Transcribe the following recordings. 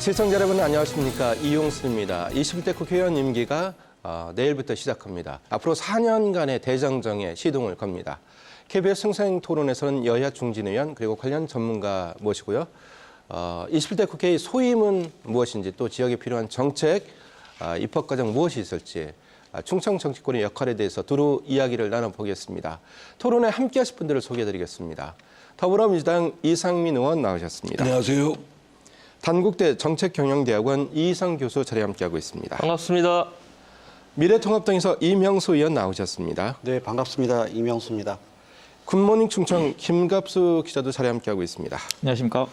시청자 여러분 안녕하십니까. 이용수입니다. 21대 국회의원 임기가 내일부터 시작합니다. 앞으로 4년간의 대장정에 시동을 겁니다. KBS 생생토론에서는 여야 중진 의원 그리고 관련 전문가 모시고요. 21대 국회의 소임은 무엇인지 또 지역에 필요한 정책, 입법 과정 무엇이 있을지 충청 정치권의 역할에 대해서 두루 이야기를 나눠보겠습니다. 토론에 함께하실 분들을 소개해드리겠습니다. 더불어민주당 이상민 의원 나오셨습니다. 안녕하세요. 단국대 정책경영대학원 이희성 교수 자리에 함께하고 있습니다. 반갑습니다. 미래통합당에서 이명수 의원 나오셨습니다. 네, 반갑습니다. 이명수입니다. 굿모닝 충청 김갑수 기자도 자리에 함께하고 있습니다. 안녕하십니까.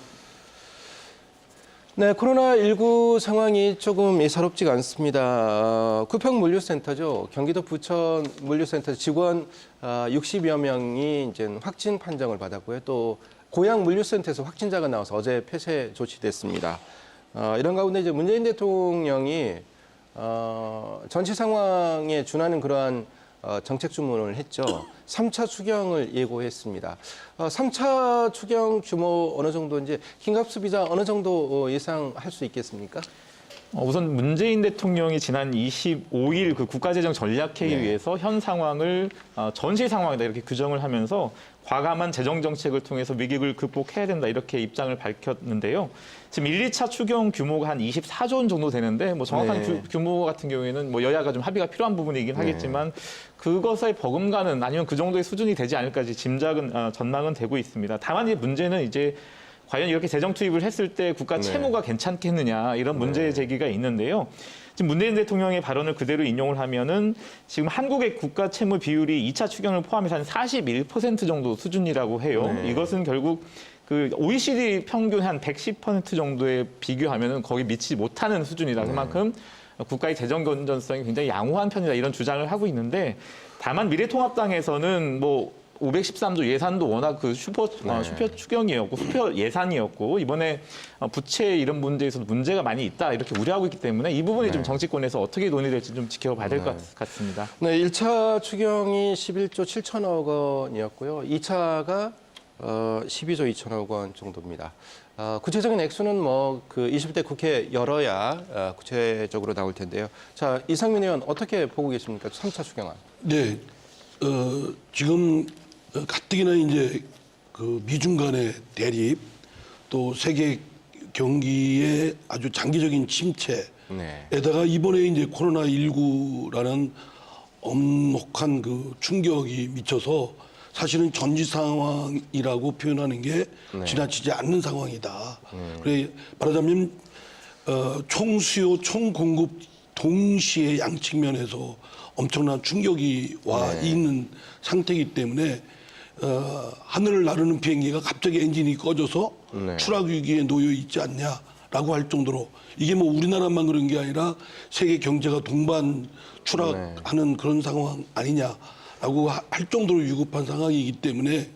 네, 코로나19 상황이 조금 예사롭지가 않습니다. 구평물류센터죠. 경기도 부천 물류센터 직원 60여 명이 이제 확진 판정을 받았고요. 또 고양 물류센터에서 확진자가 나와서 어제 폐쇄 조치됐습니다. 이런 가운데 이제 문재인 대통령이 전체 상황에 준하는 그러한 정책 주문을 했죠. 3차 추경을 예고했습니다. 3차 추경 규모 어느 정도인지 김갑수 기자 어느 정도 예상할 수 있겠습니까? 우선 문재인 대통령이 지난 25일 그 국가재정 전략회의에서 현 상황을 전시 상황이다 이렇게 규정을 하면서 과감한 재정 정책을 통해서 위기를 극복해야 된다 이렇게 입장을 밝혔는데요. 지금 1, 2차 추경 규모가 한 24조 원 정도 되는데 뭐 정확한 규모 같은 경우에는 뭐 여야가 좀 합의가 필요한 부분이긴 하겠지만 그것의 버금가는 아니면 그 정도의 수준이 되지 않을까지 짐작은 전망은 되고 있습니다. 다만 이제 문제는 이제 과연 이렇게 재정 투입을 했을 때 국가 채무가 괜찮겠느냐 이런 문제 제기가 있는데요. 지금 문재인 대통령의 발언을 그대로 인용을 하면은 지금 한국의 국가 채무 비율이 2차 추경을 포함해서 한 41% 정도 수준이라고 해요. 이것은 결국 그 OECD 평균 한 110% 정도에 비교하면은 거기 미치지 못하는 수준이다. 그만큼 국가의 재정 건전성이 굉장히 양호한 편이다 이런 주장을 하고 있는데 다만 미래통합당에서는 뭐 513조 예산도 워낙 그 슈퍼 추경이었고 슈퍼 예산이었고 이번에 부채 이런 문제에서도 문제가 많이 있다 이렇게 우려하고 있기 때문에 이 부분이 좀 정치권에서 어떻게 논의될지 좀 지켜봐야 될 것 같습니다. 네, 1차 추경이 11조 7천억 원이었고요. 2차가 12조 2천억 원 정도입니다. 구체적인 액수는 뭐 그 20대 국회 열어야 구체적으로 나올 텐데요. 자, 이상민 의원 어떻게 보고 계십니까? 3차 추경안. 네, 지금 가뜩이나 이제 그 미중 간의 대립, 또 세계 경기의 아주 장기적인 침체에다가 이번에 이제 코로나19라는 엄혹한 그 충격이 미쳐서 사실은 전지 상황이라고 표현하는 게 지나치지 않는 상황이다. 그래 말하자면 총수요, 총공급 동시에 양측면에서 엄청난 충격이 와 있는 상태이기 때문에 하늘을 나르는 비행기가 갑자기 엔진이 꺼져서 추락 위기에 놓여 있지 않냐라고 할 정도로 이게 뭐 우리나라만 그런 게 아니라 세계 경제가 동반 추락하는 그런 상황 아니냐라고 할 정도로 위급한 상황이기 때문에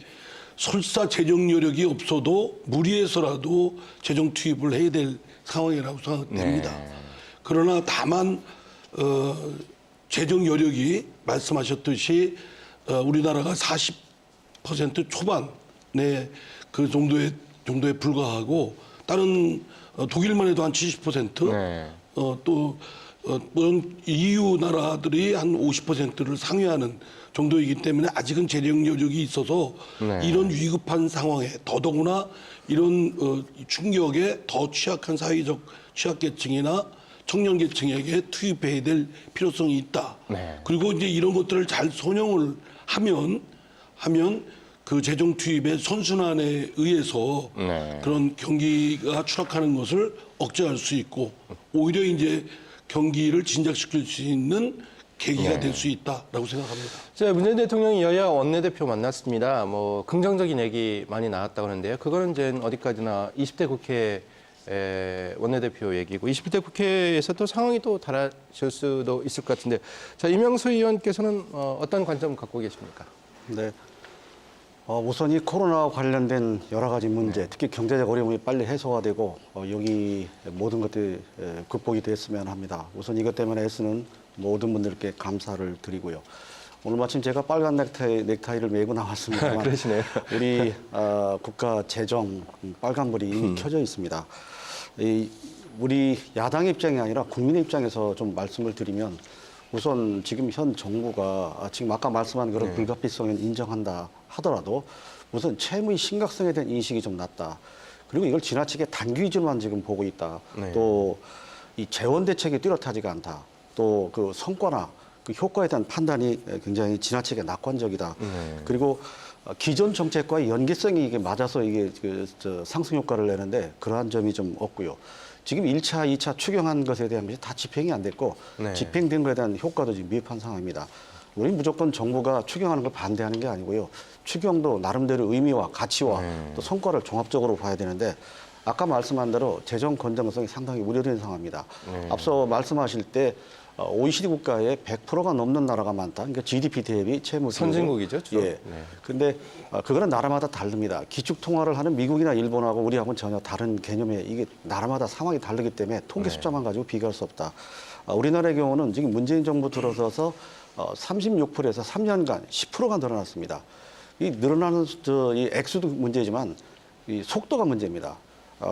설사 재정 여력이 없어도 무리해서라도 재정 투입을 해야 될 상황이라고 생각됩니다. 그러나 다만 재정 여력이 말씀하셨듯이 우리나라가 40% 초반의 그 정도에 불과하고 다른 독일만 해도 한 70%, 또 EU 나라들이 한 50%를 상회하는 정도이기 때문에 아직은 재정 여력이 있어서 이런 위급한 상황에 더더구나 이런 충격에 더 취약한 사회적 취약계층이나 청년계층에게 투입해야 될 필요성이 있다. 그리고 이제 이런 것들을 잘 선용을 하면 그 재정 투입의 선순환에 의해서 그런 경기가 추락하는 것을 억제할 수 있고 오히려 이제 경기를 진작시킬 수 있는 계기가 될 수 있다라고 생각합니다. 자, 문재인 대통령이 여야 원내대표 만났습니다. 뭐 긍정적인 얘기 많이 나왔다고 하는데요. 그거는 이제 어디까지나 20대 국회 원내대표 얘기고 21대 국회에서 또 상황이 또 달라질 수도 있을 것 같은데 자, 이명수 의원께서는 어떤 관점 갖고 계십니까? 네. 우선 이 코로나 관련된 여러 가지 문제, 특히 경제적 어려움이 빨리 해소가 되고 여기 모든 것들이 극복이 됐으면 합니다. 우선 이것 때문에 애쓰는 모든 분들께 감사를 드리고요. 오늘 마침 제가 빨간 넥타이를 메고 나왔습니다만 그러시네요. 우리 국가 재정 빨간불이 켜져 있습니다. 우리 야당의 입장이 아니라 국민의 입장에서 좀 말씀을 드리면 우선 지금 현 정부가 지금 아까 말씀한 그런 불가피성을 인정한다 하더라도 우선 채무의 심각성에 대한 인식이 좀 낮다. 그리고 이걸 지나치게 단기 위주로만 지금 보고 있다. 네. 또 이 재원 대책이 뚜렷하지가 않다. 또 그 성과나 그 효과에 대한 판단이 굉장히 지나치게 낙관적이다. 그리고 기존 정책과의 연계성이 이게 맞아서 이게 상승 효과를 내는데 그러한 점이 좀 없고요. 지금 1차, 2차 추경한 것에 대한 것이 다 집행이 안 됐고 네. 집행된 것에 대한 효과도 지금 미흡한 상황입니다. 우리 무조건 정부가 추경하는 걸 반대하는 게 아니고요. 추경도 나름대로 의미와 가치와 또 성과를 종합적으로 봐야 되는데 아까 말씀한 대로 재정 건전성이 상당히 우려되는 상황입니다. 앞서 말씀하실 때 OECD 국가에 100%가 넘는 나라가 많다. 그러니까 GDP 대비 채무 선진국이죠, 주로. 예. 근데 그거는 나라마다 다릅니다. 기축 통화를 하는 미국이나 일본하고 우리하고는 전혀 다른 개념에 이게 나라마다 상황이 다르기 때문에 통계 숫자만 가지고 비교할 수 없다. 우리나라의 경우는 지금 문재인 정부 들어서서 36%에서 3년간 10%가 늘어났습니다. 이 늘어나는 이 액수도 문제지만 이 속도가 문제입니다.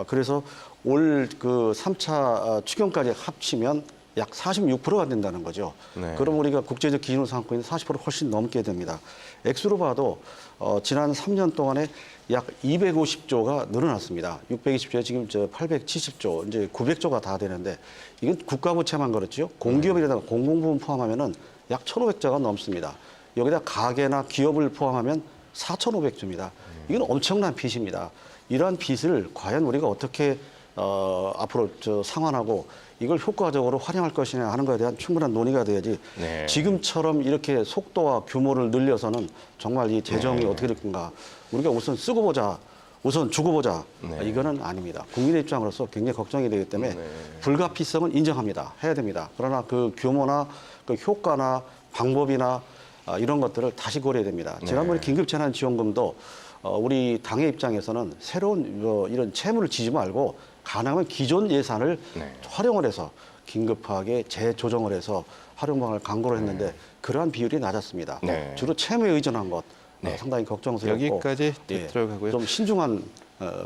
그래서 올 그 3차 추경까지 합치면 약 46%가 된다는 거죠. 네. 그럼 우리가 국제적 기준으로 삼고 있는 40% 훨씬 넘게 됩니다. 액수로 봐도 지난 3년 동안에 약 250조가 늘어났습니다. 620조에 지금 870조, 이제 900조가 다 되는데 이건 국가부채만 그렇죠. 공기업이라든가 공공부문 포함하면은 약 1,500조가 넘습니다. 여기다 가계나 기업을 포함하면 4,500조입니다. 이건 엄청난 빚입니다. 이러한 빚을 과연 우리가 어떻게 앞으로 상환하고 이걸 효과적으로 활용할 것이냐 하는 것에 대한 충분한 논의가 돼야지 네. 지금처럼 이렇게 속도와 규모를 늘려서는 정말 이 재정이 어떻게 될 건가. 우리가 우선 쓰고 보자. 우선 주고 보자. 이거는 아닙니다. 국민의 입장으로서 굉장히 걱정이 되기 때문에 불가피성은 인정합니다. 해야 됩니다. 그러나 그 규모나 그 효과나 방법이나 이런 것들을 다시 고려해야 됩니다. 지난번에 긴급재난지원금도 우리 당의 입장에서는 새로운 이런 채무를 지지 말고 가능하면 기존 예산을 활용을 해서 긴급하게 재조정을 해서 활용 방안을 강구를 했는데 그러한 비율이 낮았습니다. 네. 주로 채무에 의존한 것 상당히 걱정스럽고 여기까지 들어가고요. 좀 신중한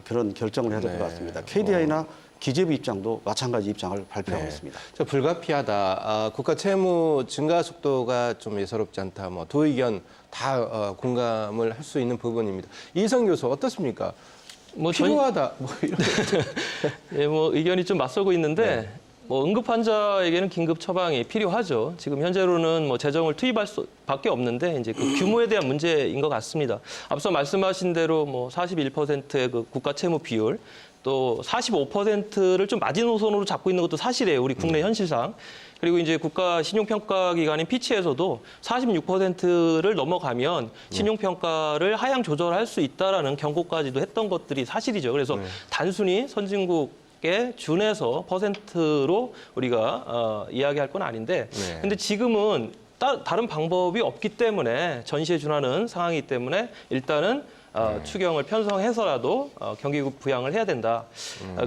그런 결정을 해야 될 것 같습니다. KDI나 기재부 입장도 마찬가지 입장을 발표하고 있습니다. 저 불가피하다. 국가 채무 증가 속도가 좀 예사롭지 않다. 뭐 두 의견 다 공감을 할 수 있는 부분입니다. 이성 교수 어떻습니까? 뭐 필요하다. 뭐 이런. 예, 뭐 의견이 좀 맞서고 있는데 뭐 응급 환자에게는 긴급 처방이 필요하죠. 지금 현재로는 뭐 재정을 투입할 수밖에 없는데 이제 그 규모에 대한 문제인 것 같습니다. 앞서 말씀하신 대로 뭐 41%의 그 국가 채무 비율 또 45%를 좀 마지노선으로 잡고 있는 것도 사실이에요. 우리 국내 현실상. 그리고 이제 국가 신용평가기관인 피치에서도 46%를 넘어가면 신용평가를 하향 조절할 수 있다라는 경고까지도 했던 것들이 사실이죠. 그래서 단순히 선진국에 준해서 퍼센트로 우리가 이야기할 건 아닌데, 근데 지금은 다른 방법이 없기 때문에 전시에 준하는 상황이기 때문에 일단은 추경을 편성해서라도 경기국 부양을 해야 된다.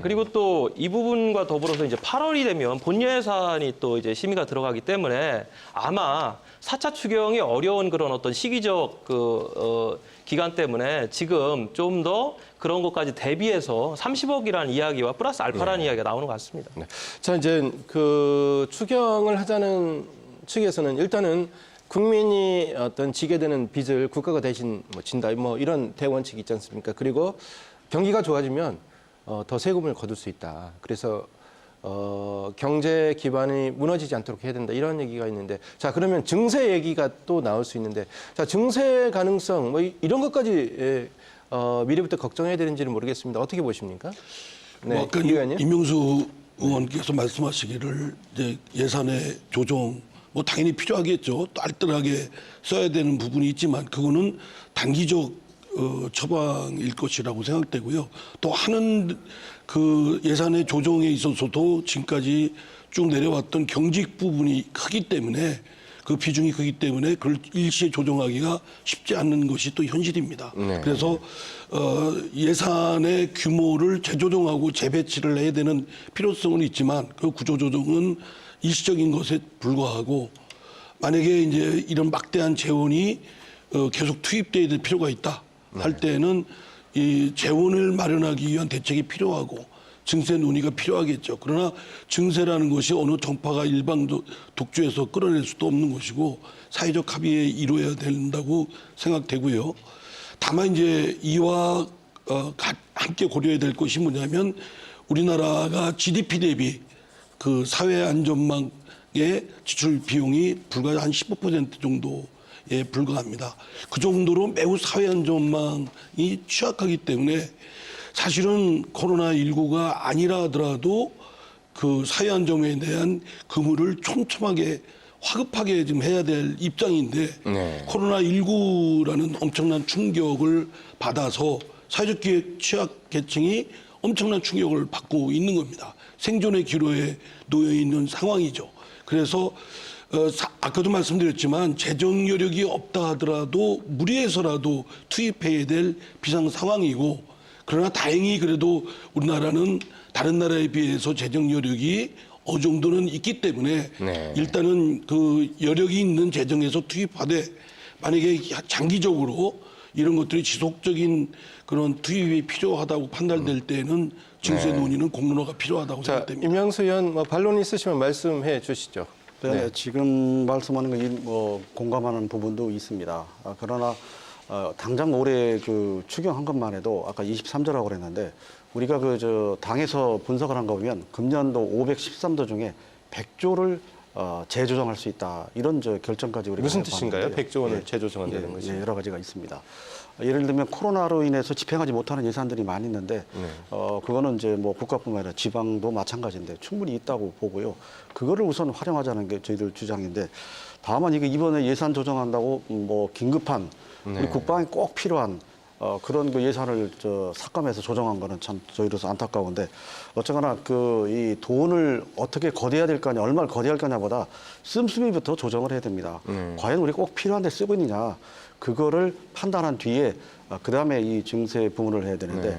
그리고 또 이 부분과 더불어서 이제 8월이 되면 본 예산이 또 이제 심의가 들어가기 때문에 아마 4차 추경이 어려운 그런 어떤 시기적 기간 때문에 지금 좀 더 그런 것까지 대비해서 30억이라는 이야기와 플러스 알파라는 이야기가 나오는 것 같습니다. 네. 자, 이제 그 추경을 하자는 측에서는 일단은 국민이 어떤 지게 되는 빚을 국가가 대신 뭐 진다, 뭐 이런 대원칙이 있지 않습니까? 그리고 경기가 좋아지면 더 세금을 거둘 수 있다. 그래서 경제 기반이 무너지지 않도록 해야 된다. 이런 얘기가 있는데, 자, 그러면 증세 얘기가 또 나올 수 있는데, 자, 증세 가능성 뭐 이런 것까지 미리부터 걱정해야 되는지는 모르겠습니다. 어떻게 보십니까? 네, 아까 이 의원님. 임명수 의원께서 말씀하시기를 이제 예산의 조정 뭐 당연히 필요하겠죠. 또 알뜰하게 써야 되는 부분이 있지만 그거는 단기적 처방일 것이라고 생각되고요. 또 하는 그 예산의 조정에 있어서도 지금까지 쭉 내려왔던 경직 부분이 크기 때문에 그 비중이 크기 때문에 그걸 일시에 조정하기가 쉽지 않는 것이 또 현실입니다. 그래서 예산의 규모를 재조정하고 재배치를 해야 되는 필요성은 있지만 그 구조조정은 일시적인 것에 불과하고 만약에 이제 이런 막대한 재원이 계속 투입돼야 될 필요가 있다 할 때는 이 재원을 마련하기 위한 대책이 필요하고 증세 논의가 필요하겠죠. 그러나 증세라는 것이 어느 정파가 일방 독주해서 끌어낼 수도 없는 것이고 사회적 합의에 이루어야 된다고 생각되고요. 다만 이제 이와 함께 고려해야 될 것이 뭐냐면 우리나라가 GDP 대비 그 사회 안전망의 지출 비용이 불과 한 15% 정도에 불과합니다. 그 정도로 매우 사회 안전망이 취약하기 때문에 사실은 코로나19가 아니라 하더라도 그 사회 안정에 대한 의무를 촘촘하게 화급하게 지금 해야 될 입장인데 네. 코로나19라는 엄청난 충격을 받아서 사회적 취약 계층이 엄청난 충격을 받고 있는 겁니다. 생존의 기로에 놓여 있는 상황이죠. 그래서 아까도 말씀드렸지만 재정 여력이 없다 하더라도 무리해서라도 투입해야 될 비상 상황이고 그러나 다행히 그래도 우리나라는 다른 나라에 비해서 재정 여력이 어느 정도는 있기 때문에 네. 일단은 그 여력이 있는 재정에서 투입하되 만약에 장기적으로 이런 것들이 지속적인 그런 투입이 필요하다고 판단될 때에는 증세 논의는 공론화가 필요하다고 자, 생각됩니다. 임명수 의원 반론 있으시면 말씀해 주시죠. 네, 지금 말씀하는 거 공감하는 부분도 있습니다. 그러나 당장 올해 그 추경한 것만 해도 아까 23조라고 그랬는데 우리가 당에서 분석을 한 거 보면 금년도 513도 중에 100조를 재조정할 수 있다. 이런 결정까지 우리가 무슨 해봤는데요. 뜻인가요? 100조 원을 예, 재조정한다는 것이. 예, 여러 가지가 있습니다. 예를 들면 코로나로 인해서 집행하지 못하는 예산들이 많이 있는데 그거는 이제 뭐 국가뿐만 아니라 지방도 마찬가지인데 충분히 있다고 보고요. 그거를 우선 활용하자는 게 저희들 주장인데 다만 이번에 예산 조정한다고 뭐 긴급한 우리 국방에 꼭 필요한 그런 그 예산을 삭감해서 조정한 거는 참 저희로서 안타까운데 어쨌거나 이 돈을 어떻게 거둬야 될 거냐, 얼마를 거둬야 할 거냐보다 씀씀이부터 조정을 해야 됩니다. 과연 우리 꼭 필요한데 쓰고 있느냐 그거를 판단한 뒤에 그다음에 이 증세 부분을 해야 되는데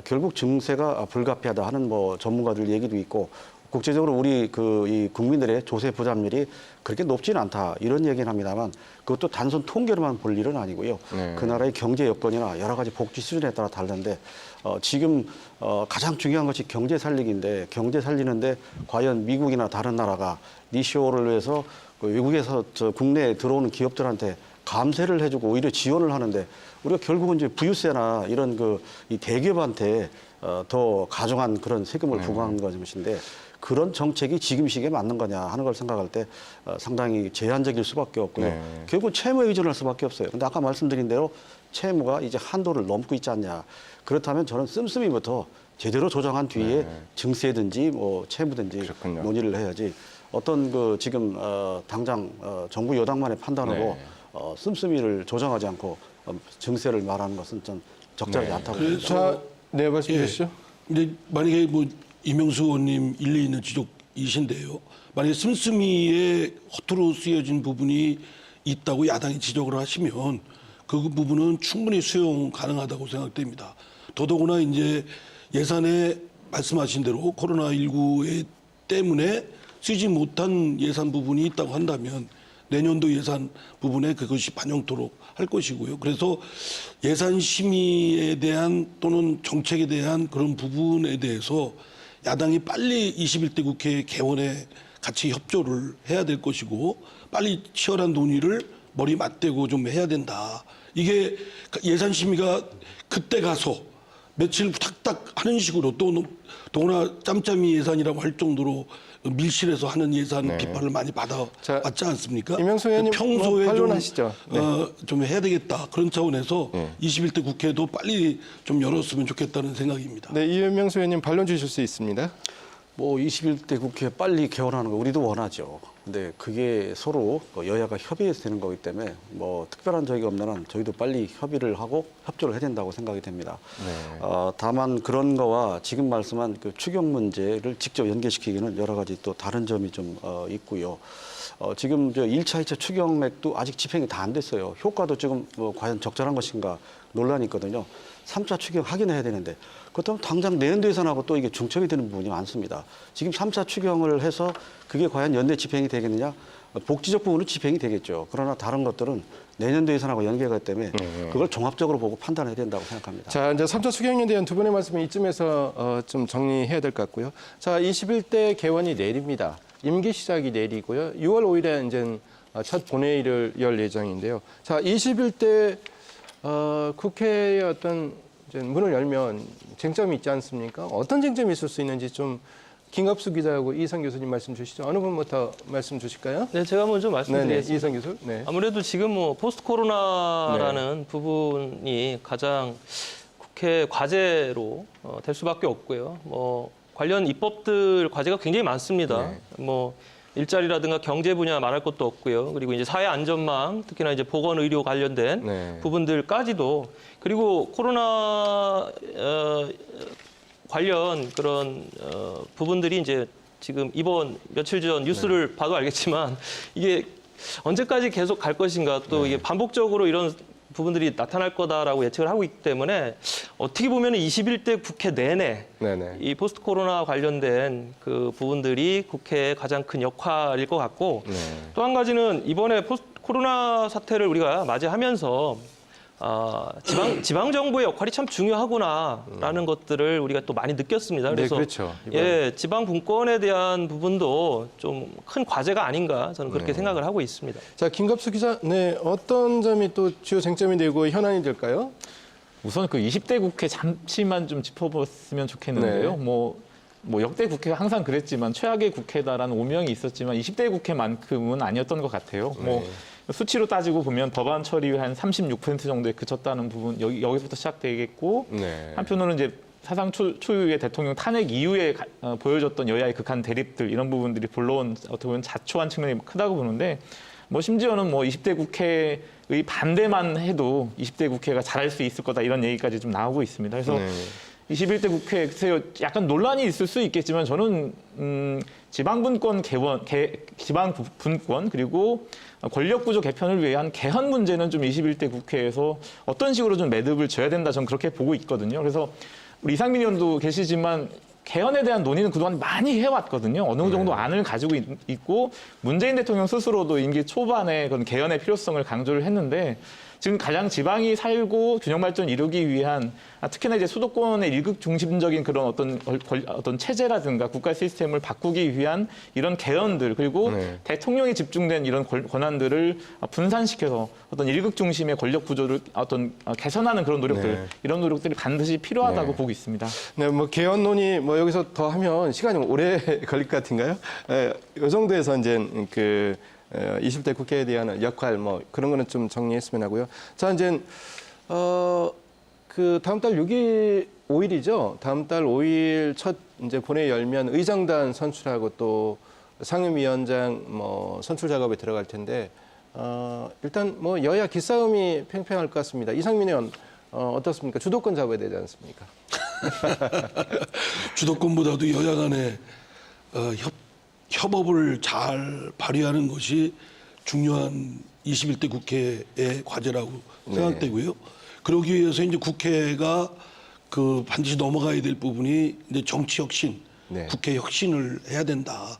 결국 증세가 불가피하다 하는 뭐 전문가들 얘기도 있고 국제적으로 우리 이 국민들의 조세 부담률이 그렇게 높지는 않다 이런 얘기는 합니다만 그것도 단순 통계로만 볼 일은 아니고요. 그 나라의 경제 여건이나 여러 가지 복지 수준에 따라 다른데 지금 가장 중요한 것이 경제 살리기인데 경제 살리는데 과연 미국이나 다른 나라가 니쇼를 위해서 외국에서 국내에 들어오는 기업들한테 감세를 해주고 오히려 지원을 하는데 우리가 결국은 이제 부유세나 이런 이 대기업한테 더 가중한 그런 세금을 부과하는 것인데 그런 정책이 지금 시기에 맞는 거냐 하는 걸 생각할 때 상당히 제한적일 수밖에 없고요. 결국 채무에 의존할 수밖에 없어요. 근데 아까 말씀드린 대로 채무가 이제 한도를 넘고 있지 않냐. 그렇다면 저는 씀씀이부터 제대로 조정한 뒤에 증세든지 뭐 채무든지 그렇군요. 논의를 해야지 어떤 지금 당장 정부 여당만의 판단으로 씀씀이를 조정하지 않고 증세를 말하는 것은 좀 적절하지 않다고 봅니다. 자, 네, 말씀해 주시죠. 근데 만약에 뭐 이명수 의원님 일리 있는 지적이신데요. 만약에 씀씀이에 허투루 쓰여진 부분이 있다고 야당이 지적을 하시면 그 부분은 충분히 수용 가능하다고 생각됩니다. 더더구나 이제 예산에 말씀하신 대로 코로나19 때문에 쓰지 못한 예산 부분이 있다고 한다면 내년도 예산 부분에 그것이 반영토록 할 것이고요. 그래서 예산 심의에 대한 또는 정책에 대한 그런 부분에 대해서 야당이 빨리 21대 국회 개원에 같이 협조를 해야 될 것이고 빨리 치열한 논의를 머리 맞대고 좀 해야 된다. 이게 예산 심의가 그때 가서 며칠 탁탁 하는 식으로 또 더구나 짬짬이 예산이라고 할 정도로 밀실에서 하는 예산 비판을 많이 받아왔지 않습니까? 이명수 의원님 평소에 반론하시죠. 좀 해야 되겠다. 그런 차원에서 21대 국회도 빨리 좀 열었으면 좋겠다는 생각입니다. 네, 이명수 의원님 반론 주실 수 있습니다. 뭐 21대 국회 빨리 개원하는 거 우리도 원하죠. 근데 그게 서로 여야가 협의해서 되는 거기 때문에 뭐 특별한 적이 없는 한 저희도 빨리 협의를 하고 협조를 해야 된다고 생각이 됩니다. 다만 그런 거와 지금 말씀한 그 추경 문제를 직접 연계시키기는 여러 가지 또 다른 점이 좀 있고요. 지금 1차, 2차 추경액도 아직 집행이 다 안 됐어요. 효과도 지금 과연 적절한 것인가 논란이 있거든요. 3차 추경 확인해야 되는데 그렇다면 당장 내년도 예산하고 또 이게 중첩이 되는 부분이 많습니다. 지금 3차 추경을 해서 그게 과연 연내 집행이 되겠느냐? 복지적 부분은 집행이 되겠죠. 그러나 다른 것들은 내년도 예산하고 연계가 때문에 그걸 종합적으로 보고 판단해야 된다고 생각합니다. 자, 이제 3차 추경에 대한 두 분의 말씀은 이쯤에서 좀 정리해야 될 것 같고요. 자, 21대 개원이 내일입니다. 임기 시작이 내일이고요. 6월 5일에 이제 첫 본회의를 열 예정인데요. 자, 21대 국회의 어떤 이제 문을 열면 쟁점이 있지 않습니까? 어떤 쟁점이 있을 수 있는지 좀 김갑수 기자하고 이성 교수님 말씀 주시죠. 어느 분부터 말씀 주실까요? 네, 제가 먼저 네, 말씀드리겠습니다. 이성 교수. 네. 아무래도 지금 뭐 포스트 코로나라는 부분이 가장 국회 과제로 될 수밖에 없고요. 뭐 관련 입법들 과제가 굉장히 많습니다. 뭐 일자리라든가 경제 분야 말할 것도 없고요. 그리고 이제 사회 안전망, 특히나 이제 보건 의료 관련된 부분들까지도 그리고 코로나 관련 그런 부분들이 이제 지금 이번 며칠 전 뉴스를 봐도 알겠지만 이게 언제까지 계속 갈 것인가 또 이게 반복적으로 이런 부분들이 나타날 거다라고 예측을 하고 있기 때문에 어떻게 보면 21대 국회 내내 이 포스트 코로나 관련된 그 부분들이 국회의 가장 큰 역할일 것 같고 또 한 가지는 이번에 포스트 코로나 사태를 우리가 맞이하면서 지방 정부의 역할이 참 중요하구나라는 것들을 우리가 또 많이 느꼈습니다. 그래서 네, 그렇죠. 예, 지방 분권에 대한 부분도 좀 큰 과제가 아닌가 저는 그렇게 생각을 하고 있습니다. 자, 김갑수 기자, 네, 어떤 점이 또 주요 쟁점이 되고 현안이 될까요? 우선 그 20대 국회 잠시만 좀 짚어봤으면 좋겠는데요. 뭐 역대 국회가 항상 그랬지만 최악의 국회다라는 오명이 있었지만 20대 국회만큼은 아니었던 것 같아요. 뭐 수치로 따지고 보면 법안 처리 한 36% 정도에 그쳤다는 부분 여기서부터 시작되겠고 한편으로는 이제 사상 초유의 대통령 탄핵 이후에 보여줬던 여야의 극한 대립들 이런 부분들이 불러온 어떻게 보면 자초한 측면이 크다고 보는데 뭐 심지어는 뭐 20대 국회의 반대만 해도 20대 국회가 잘할 수 있을 거다 이런 얘기까지 좀 나오고 있습니다. 그래서 21대 국회 글쎄요 약간 논란이 있을 수 있겠지만 저는 지방분권 지방분권 그리고 권력구조 개편을 위한 개헌 문제는 좀 21대 국회에서 어떤 식으로 좀 매듭을 져야 된다 저는 그렇게 보고 있거든요. 그래서 우리 이상민 의원도 계시지만 개헌에 대한 논의는 그동안 많이 해왔거든요. 어느 정도 안을 가지고 있고 문재인 대통령 스스로도 임기 초반에 그런 개헌의 필요성을 강조를 했는데 지금 가장 지방이 살고 균형 발전 이루기 위한 특히나 이제 수도권의 일극 중심적인 그런 어떤 체제라든가 국가 시스템을 바꾸기 위한 이런 개헌들 그리고 대통령이 집중된 이런 권한들을 분산시켜서 어떤 일극 중심의 권력 구조를 어떤 개선하는 그런 노력들 이런 노력들이 반드시 필요하다고 보고 있습니다. 네, 뭐 개헌 논의 뭐 여기서 더 하면 시간이 오래 걸릴 것 같은가요? 이 정도에서 이제 그 20대 국회에 대한 역할 뭐 그런 거는 좀 정리했으면 하고요. 자, 이제 그 다음 달 6일 5일이죠. 다음 달 5일 첫 이제 본회의 열면 의장단 선출하고 또 상임위원장 뭐 선출 작업에 들어갈 텐데 일단 뭐 여야 기싸움이 팽팽할 것 같습니다. 이상민 의원 어떻습니까? 주도권 잡아야 되지 않습니까? 주도권보다도 여야 간에 협업을 잘 발휘하는 것이 중요한 21대 국회의 과제라고 생각되고요. 그러기 위해서 이제 국회가 그 반드시 넘어가야 될 부분이 이제 정치 혁신, 국회 혁신을 해야 된다.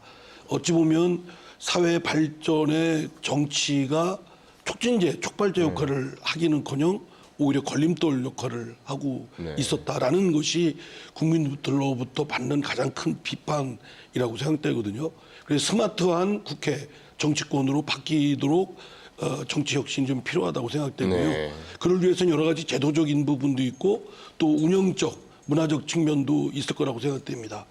어찌 보면 사회 발전의 정치가 촉진제, 촉발제 역할을 하기는커녕 오히려 걸림돌 역할을 하고 있었다라는 것이 국민들로부터 받는 가장 큰 비판이라고 생각되거든요. 그래서 스마트한 국회 정치권으로 바뀌도록 정치 혁신이 좀 필요하다고 생각되고요. 그를 위해서는 여러 가지 제도적인 부분도 있고 또 운영적, 문화적 측면도 있을 거라고 생각됩니다.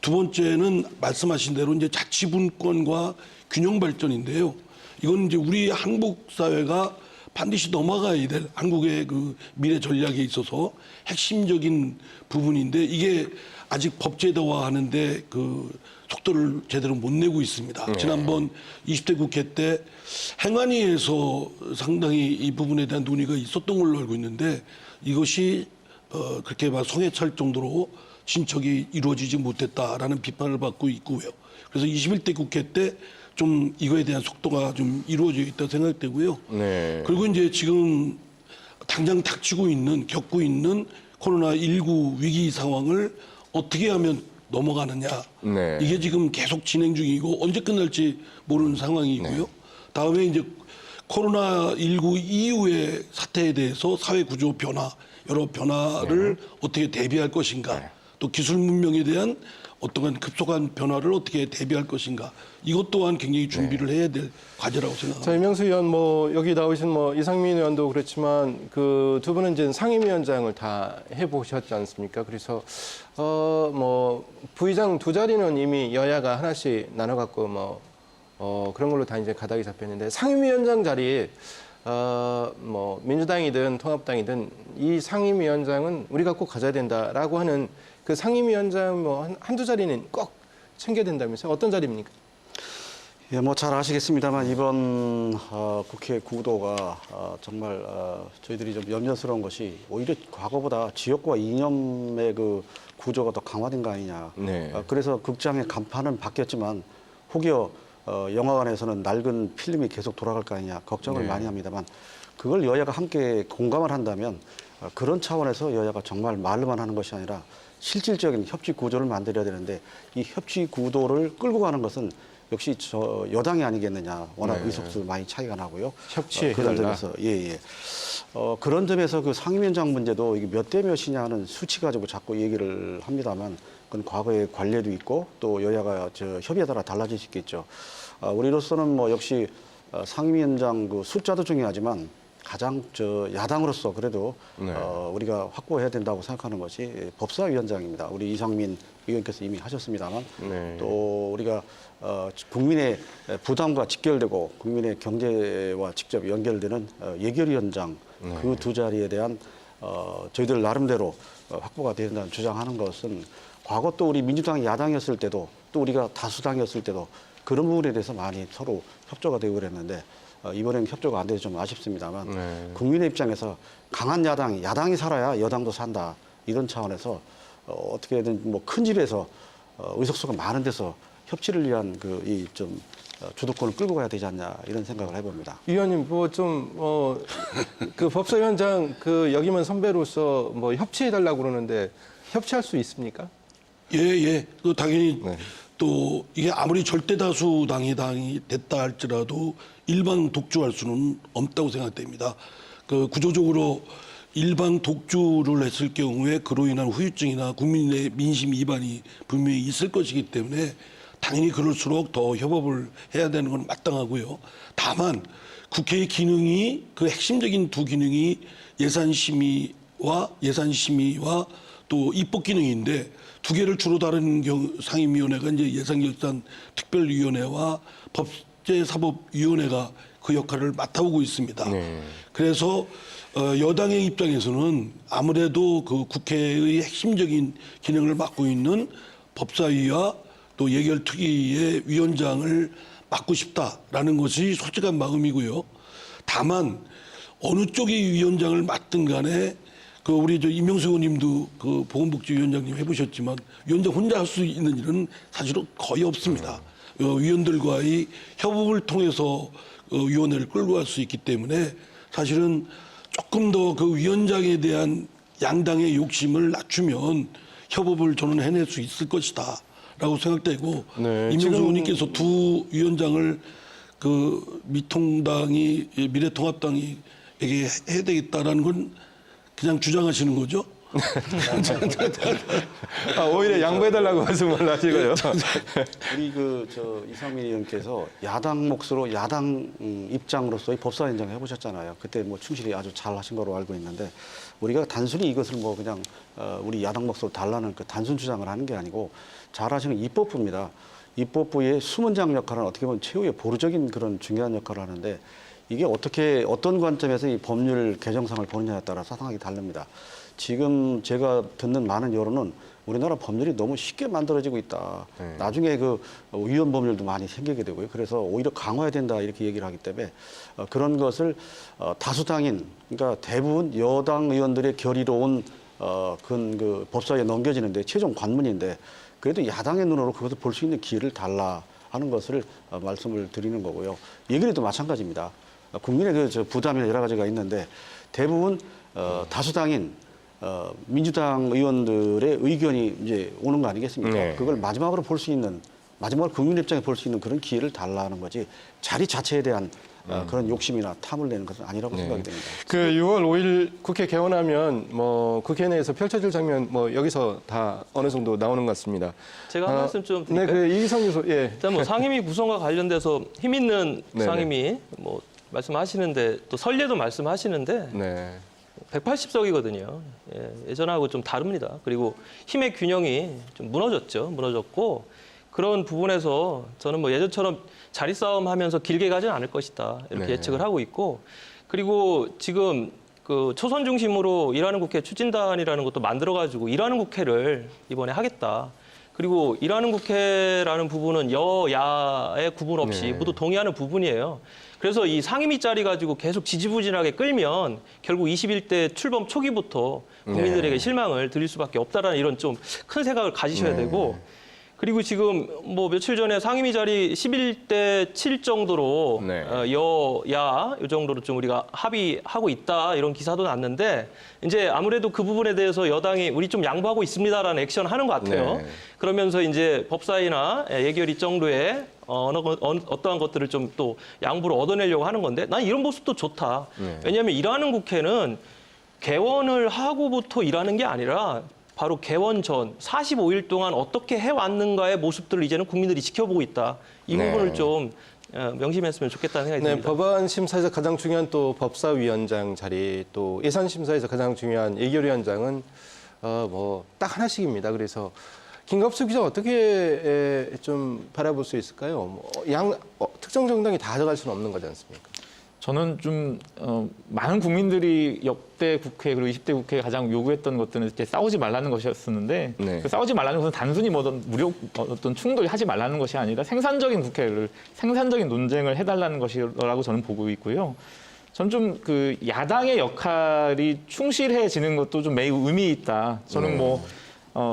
두 번째는 말씀하신 대로 이제 자치분권과 균형 발전인데요. 이건 이제 우리 한국 사회가 반드시 넘어가야 될 한국의 그 미래 전략에 있어서 핵심적인 부분인데 이게 아직 법제도화하는데 그 속도를 제대로 못 내고 있습니다. 지난번 20대 국회 때 행안위에서 상당히 이 부분에 대한 논의가 있었던 걸로 알고 있는데 이것이 그렇게 막 성에 찰 정도로 진척이 이루어지지 못했다라는 비판을 받고 있고요. 그래서 21대 국회 때 좀 이거에 대한 속도가 좀 이루어져 있다고 생각되고요. 그리고 이제 지금 당장 겪고 있는 코로나19 위기 상황을 어떻게 하면 넘어가느냐. 네. 이게 지금 계속 진행 중이고 언제 끝날지 모르는 상황이고요. 다음에 이제 코로나19 이후의 사태에 대해서 사회 구조 변화, 여러 변화를 어떻게 대비할 것인가. 또 기술 문명에 대한 어떠한 급속한 변화를 어떻게 대비할 것인가. 이것 또한 굉장히 준비를 해야 될 과제라고 생각합니다. 자, 이명수 의원, 여기 나오신 이상민 의원도 그렇지만 그 두 분은 이제 상임위원장을 다 해보셨지 않습니까? 그래서 부의장 두 자리는 이미 여야가 하나씩 나눠갖고 그런 걸로 다 이제 가닥이 잡혔는데 상임위원장 자리 민주당이든 통합당이든 이 상임위원장은 우리가 꼭 가져야 된다라고 하는 그 상임위원장 한두 자리는 꼭 챙겨야 된다면서요? 어떤 자리입니까? 예, 잘 아시겠습니다만 이번 국회 구도가 정말 저희들이 좀 염려스러운 것이 오히려 과거보다 지역과 이념의 그 구조가 더 강화된 거 아니냐. 네. 그래서 극장의 간판은 바뀌었지만 혹여 영화관에서는 낡은 필름이 계속 돌아갈 거 아니냐 걱정을 네. 많이 합니다만 그걸 여야가 함께 공감을 한다면 그런 차원에서 여야가 정말 말로만 하는 것이 아니라 실질적인 협치 구조를 만들어야 되는데 이 협치 구도를 끌고 가는 것은 역시 여당이 아니겠느냐. 워낙 네. 의석수 많이 차이가 나고요. 협치해달라. 그런 점에서 그런 점에서 그 상임위원장 문제도 이게 몇 대 몇이냐 하는 수치 가지고 자꾸 얘기를 합니다만 그건 과거의 관례도 있고 또 여야가 협의에 따라 달라질 수 있겠죠. 우리로서는 역시 상임위원장 그 숫자도 중요하지만 가장 야당으로서 그래도 네. 우리가 확보해야 된다고 생각하는 것이 법사위원장입니다. 우리 이상민 의원께서 이미 하셨습니다만 네. 또 우리가 국민의 부담과 직결되고 국민의 경제와 직접 연결되는 예결위원장 네. 그 두 자리에 대한 저희들 나름대로 확보가 된다는 주장하는 것은 과거 또 우리 민주당이 야당이었을 때도 또 우리가 다수당이었을 때도 그런 부분에 대해서 많이 서로 협조가 되고 그랬는데 이번에는 협조가 안 돼서 좀 아쉽습니다만 네. 국민의 입장에서 강한 야당이 살아야 여당도 산다 이런 차원에서 어떻게든 큰 집에서 의석수가 많은 데서 협치를 위한 주도권을 끌고 가야 되지 않냐 이런 생각을 해봅니다. 위원님 그 법사위원장 여기만 선배로서 협치해달라고 그러는데 협치할 수 있습니까? 예. 당연히 네. 또 이게 아무리 절대다수 당이 됐다 할지라도 일방 독주할 수는 없다고 생각됩니다. 구조적으로 일방 독주를 했을 경우에 그로 인한 후유증이나 국민의 민심 이반이 분명히 있을 것이기 때문에 당연히 그럴수록 더 협업을 해야 되는 건 마땅하고요. 다만 국회의 기능이 그 핵심적인 두 기능이 예산심의와 또 입법 기능인데 두 개를 주로 다루는 상임위원회가 이제 예산결산특별위원회와 법제사법위원회가 그 역할을 맡아오고 있습니다. 네. 그래서 여당의 입장에서는 아무래도 그 국회의 핵심적인 기능을 맡고 있는 법사위와 또 예결특위의 위원장을 맡고 싶다라는 것이 솔직한 마음이고요. 다만 어느 쪽이 위원장을 맡든 간에 우리 이명수 의원님도 보건복지위원장님 해보셨지만 위원장 혼자 할 수 있는 일은 사실은 거의 없습니다. 위원들과의 협업을 통해서 위원회를 끌고 갈 수 있기 때문에 사실은 조금 더 그 위원장에 대한 양당의 욕심을 낮추면 협업을 저는 해낼 수 있을 것이다 라고 생각되고 네, 이명수 지금- 의원님께서 두 위원장을 미래통합당이 에게 해야 되겠다라는 건 그냥 주장하시는 거죠? 오히려 양보해달라고 말씀을 하시고요. 우리 이상민 의원께서 야당 몫으로 야당 입장으로서 법사위원장 해보셨잖아요. 그때 충실히 아주 잘 하신 거로 알고 있는데 우리가 단순히 이것을 그냥 우리 야당 몫으로 달라는 단순 주장을 하는 게 아니고 잘 하시는 입법부입니다. 입법부의 수문장 역할은 어떻게 보면 최후의 보루적인 그런 중요한 역할을 하는데 이게 어떤 관점에서 이 법률 개정상을 보느냐에 따라 상황이 다릅니다. 지금 제가 듣는 많은 여론은 우리나라 법률이 너무 쉽게 만들어지고 있다. 네. 나중에 위헌 법률도 많이 생기게 되고요. 그래서 오히려 강화해야 된다 이렇게 얘기를 하기 때문에 그런 것을 다수당인 그러니까 대부분 여당 의원들의 결의로 온 법사위에 넘겨지는데 최종 관문인데 그래도 야당의 눈으로 그것을 볼 수 있는 기회를 달라. 하는 것을 말씀을 드리는 거고요. 얘기도 마찬가지입니다. 국민의 그 부담이나 여러 가지가 있는데 대부분 다수당인 민주당 의원들의 의견이 이제 오는 거 아니겠습니까? 네. 그걸 마지막으로 볼 수 있는 마지막으로 국민 입장에 볼 수 있는 그런 기회를 달라는 거지 자리 자체에 대한 그런 욕심이나 탐을 내는 것은 아니라고 생각이 됩니다. 그 6월 5일 국회 개원하면 뭐 국회 내에서 펼쳐질 장면 뭐 여기서 다 어느 정도 나오는 것 같습니다. 제가 한 말씀 좀 드릴까요? 네, 그 이기성 교수, 예. 일단 뭐 상임위 구성과 관련돼서 힘 있는 네네. 상임위 뭐 말씀하시는데 또 선례도 말씀하시는데 네. 180석이거든요. 예전하고 좀 다릅니다. 그리고 힘의 균형이 좀 무너졌고 그런 부분에서 저는 뭐 예전처럼 자리 싸움 하면서 길게 가지는 않을 것이다. 이렇게 네. 예측을 하고 있고 그리고 지금 그 초선 중심으로 일하는 국회 추진단이라는 것도 만들어가지고 일하는 국회를 이번에 하겠다. 그리고 일하는 국회라는 부분은 여야의 구분 없이 네. 모두 동의하는 부분이에요. 그래서 이 상임위 자리 가지고 계속 지지부진하게 끌면 결국 21대 출범 초기부터 국민들에게 네. 실망을 드릴 수밖에 없다라는 이런 좀 큰 생각을 가지셔야 네. 되고 그리고 지금 뭐 며칠 전에 상임위 자리 11대 7 정도로 네. 여야 이 정도로 좀 우리가 합의하고 있다 이런 기사도 났는데 이제 아무래도 그 부분에 대해서 여당이 우리 좀 양보하고 있습니다라는 액션 하는 것 같아요. 네. 그러면서 이제 법사위나 예결위 정도에 어떠한 것들을 좀 또 양보를 얻어내려고 하는 건데 난 이런 모습도 좋다. 네. 왜냐하면 일하는 국회는 개원을 하고부터 일하는 게 아니라 바로 개원 전 45일 동안 어떻게 해왔는가의 모습들을 이제는 국민들이 지켜보고 있다. 이 네. 부분을 좀 명심했으면 좋겠다는 생각이 네, 듭니다. 법안 심사에서 가장 중요한 또 법사위원장 자리, 또 예산 심사에서 가장 중요한 예결위원장은 뭐 딱 하나씩입니다. 그래서 김갑수 기자 어떻게 좀 바라볼 수 있을까요? 특정 정당이 다 가져갈 수는 없는 거지 않습니까? 저는 좀 많은 국민들이 역대 국회 그리고 20대 국회에 가장 요구했던 것들은 이제 싸우지 말라는 것이었었는데 네. 그 싸우지 말라는 것은 단순히 뭐 어떤 충돌이 하지 말라는 것이 아니라 생산적인 국회를 생산적인 논쟁을 해달라는 것이라고 저는 보고 있고요. 저는 좀 그 야당의 역할이 충실해지는 것도 좀 매우 의미 있다. 저는 뭐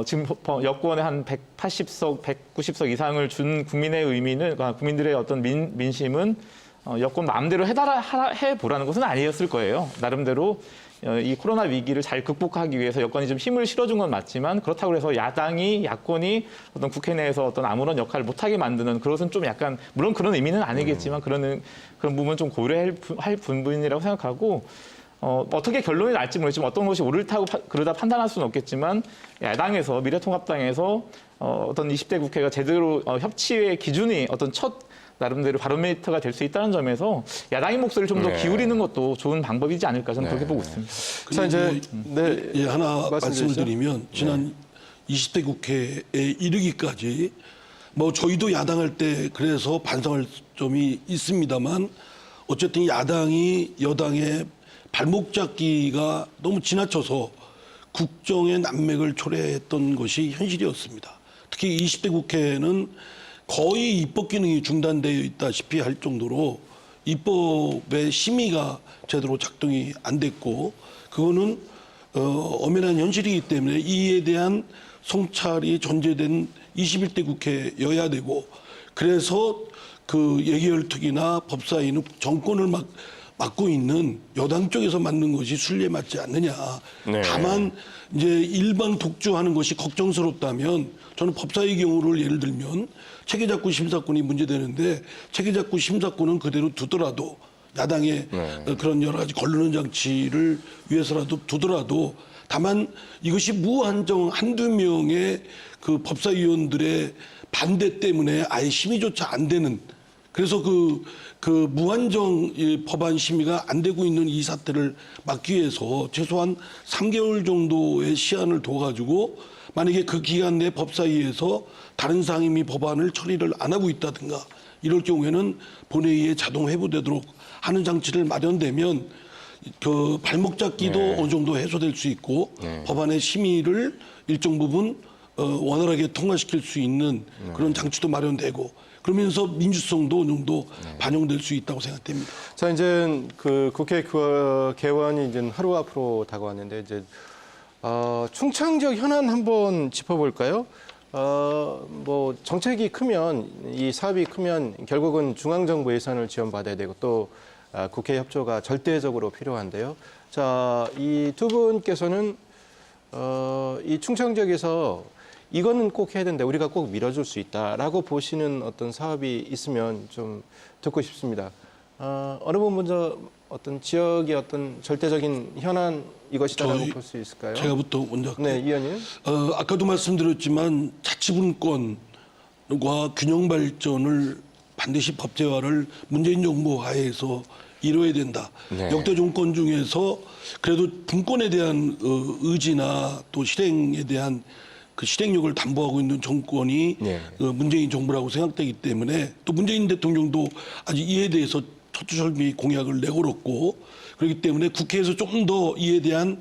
지금 여권에 한 180석, 190석 이상을 준 국민의 의미는 국민들의 어떤 민심은 여권 마음대로 해보라는 것은 아니었을 거예요. 나름대로 이 코로나 위기를 잘 극복하기 위해서 여권이 좀 힘을 실어준 건 맞지만 그렇다고 해서 야권이 어떤 국회 내에서 어떤 아무런 역할을 못하게 만드는 그것은 좀 약간 물론 그런 의미는 아니겠지만 그런 부분 좀 고려할 부분이라고 생각하고 어떻게 결론이 날지 모르겠지만 어떤 것이 옳다고 그러다 판단할 수는 없겠지만 야당에서 미래통합당에서 어떤 20대 국회가 제대로 협치의 기준이 어떤 첫 나름대로 바로미터가 될 수 있다는 점에서 야당의 목소리를 좀 더 네. 기울이는 것도 좋은 방법이지 않을까 저는 그렇게 보고 있습니다. 자, 이제 네. 예, 하나 말씀드리죠. 말씀을 드리면 지난 20대 국회에 이르기까지 뭐 저희도 야당할 때 그래서 반성할 점이 있습니다만 어쨌든 야당이 여당의 발목 잡기가 너무 지나쳐서 국정의 난맥을 초래했던 것이 현실이었습니다. 특히 20대 국회는 거의 입법 기능이 중단되어 있다시피 할 정도로 입법의 심의가 제대로 작동이 안 됐고 그거는 엄연한 현실이기 때문에 이에 대한 성찰이 전제된 21대 국회여야 되고 그래서 그 예결특위나 법사위는 정권을 맡고 있는 여당 쪽에서 맡는 것이 순리에 맞지 않느냐. 네. 다만 이제 일방 독주하는 것이 걱정스럽다면 저는 법사위 경우를 예를 들면 체계작구 심사권이 문제되는데 체계작구 심사권은 그대로 두더라도 야당의 그런 여러 가지 걸르는 장치를 위해서라도 두더라도 다만 이것이 무한정 한두 명의 그 법사위원들의 반대 때문에 아예 심의조차 안 되는 그래서 그 무한정 법안 심의가 안 되고 있는 이 사태를 막기 위해서 최소한 3개월 정도의 시한을 둬가지고 만약에 그 기간 내 법사위에서 다른 상임위 법안을 처리를 안 하고 있다든가 이럴 경우에는 본회의에 자동 회부되도록 하는 장치를 마련되면 그 발목 잡기도 어느 정도 해소될 수 있고 법안의 심의를 일정 부분 원활하게 통과시킬 수 있는 그런 장치도 마련되고 그러면서 민주성도 어느 정도 반영될 수 있다고 생각됩니다. 자, 이제 그 국회 개원이 이제 하루 앞으로 다가왔는데 이제 충청 지역 현안 한번 짚어볼까요? 뭐 정책이 크면 이 사업이 크면 결국은 중앙정부 예산을 지원받아야 되고 또 국회 협조가 절대적으로 필요한데요. 자, 이 두 분께서는 이 충청 지역에서 이거는 꼭 해야 된다, 우리가 꼭 밀어줄 수 있다라고 보시는 어떤 사업이 있으면 좀 듣고 싶습니다. 어느 분 먼저 어떤 지역의 어떤 절대적인 현안 이것이다라고 볼 수 있을까요? 제가부터 먼저 할게요. 네, 위원님. 아까도 말씀드렸지만 자치분권과 균형 발전을 반드시 법제화를 문재인 정부 하에서 이뤄야 된다. 네. 역대 정권 중에서 그래도 분권에 대한 의지나 또 실행에 대한 그 실행력을 담보하고 있는 정권이 네. 문재인 정부라고 생각되기 때문에 또 문재인 대통령도 아직 이에 대해서 철두철미 공약을 내걸었고 그렇기 때문에 국회에서 좀 더 이에 대한